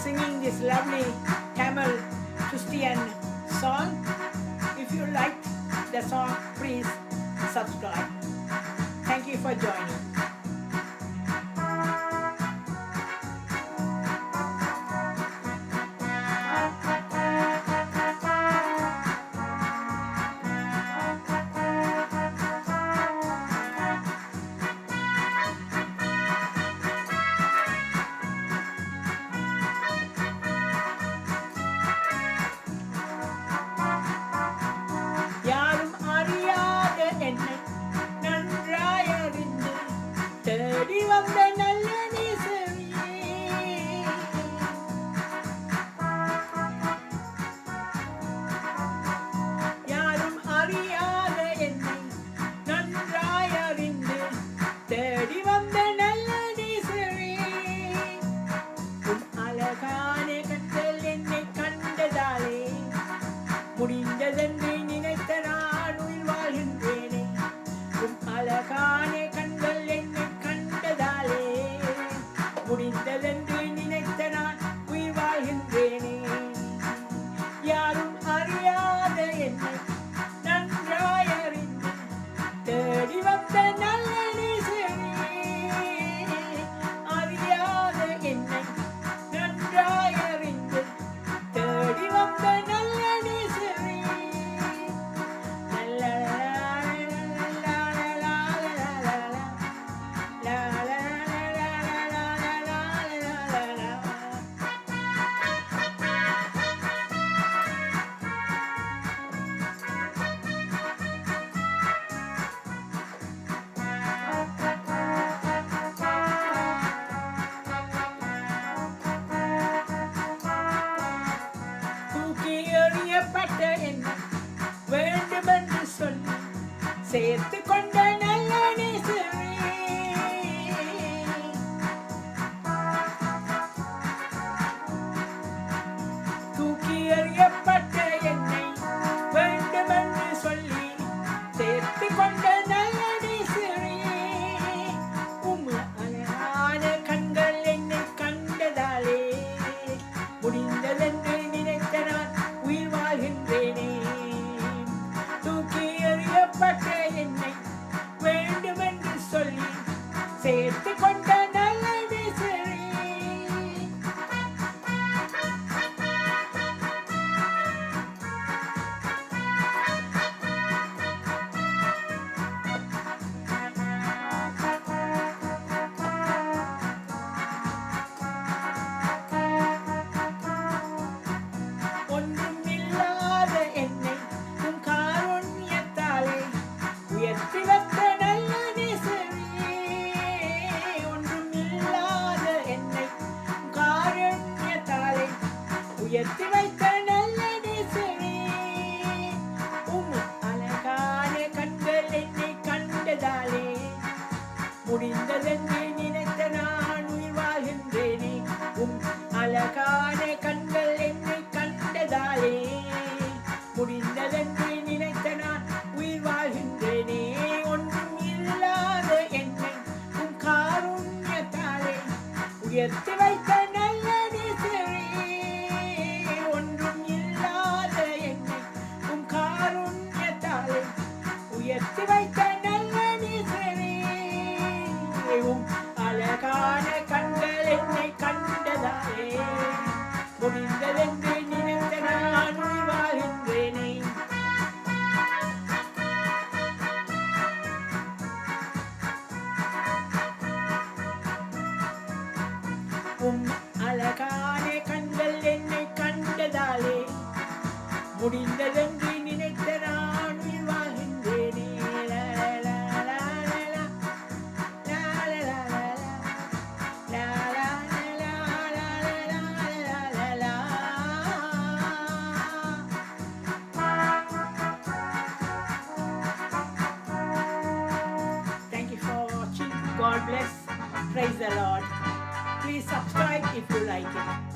singing this lovely Tamil Christian song. If you like the song, please subscribe. Thank you for joining. யாரும் அறியாத என்னை நன்றாய் அறிந்து தேடி வந்த நல்ல நேசரியே. யாரும் அறியாத என்னை நன்றாய் அறிந்து தேடி வந்த நல்ல நேசரியே. உன் அழகான கண்கள் என்னை கண்டதாலே முடிந்ததென்று நினைத்த நான் உயிர் வாழ்கின்றேனே. உன் அழகான கண்கள் என்னை கண்டதாலே முடிந்ததென்று நினைத்த நான் உயிர் வாழ்கின்றேனே. யாரும் அறியாத என்னை நன்றாய் அறிந்து தேடி வந்த நல்ல நேசரியே. அறியாத என்னை நன்றாய் அறிந்து தேடி வந்த நல்ல எறியப்பட்ட என்னை வேண்டுமென்று சொல்லி சேர்த்து கொண்ட நல்ல நேசரே. தூக்கி எறியப்பட்ட என்னை வேண்டுமென்று சொல்லி சேர்த்து கொண்ட நல்ல நேசரே. உம் அழகான கண்கள் என்னை கண்டதாலே முடிந்ததென்று நினைத்த நான் உயிர் வாழ்கின்றேனே. தூக்கி எறியப்பட்ட என்னை வேண்டுமென்று சொல்லி சேர்த்து கொண்ட நல்ல நேசரே. உயர்த்தி வைத்த நல்ல நேசரியே. ஒன்றும் இல்லாத என்னை காருண்யத்தாலே உயர்த்தி வைத்த நல்ல நேசரியே. உம் அழகான கண்கள் என்னை கண்டதாலே முடிந்ததென்று நினைத்த நான் உயிர் வாழ்கின்றேனே. உம் அழகான கண்கள் என்னை கண்டதாலே முடிந்ததென்று நினைத்த நான் உயிர் வாழ்கின்றேனே. ஒன்றும் இல்லாத என்னை உன் காருண்யத்தாலே உயர்த்தி வைத்த நல்ல நேசரே. ஒன்றும் இல்லாத என்னை உன் காருண்யத்தாலே உயர்த்தி வைத்த நல்ல நேசரே. உம் அழகான கண்கள் என்னை கண்டதாலே முடிந்ததென்று நினைத்த நான் உயிர் வாழ்கின்றேனே. உம் அழகான கண்கள் என்னை கண்டதாலே முடிந்ததென்று நினைத்த நான் உயிர் வாழ்கின்றேனே. Thank you for watching. God bless. Praise the Lord. Please subscribe if you like it.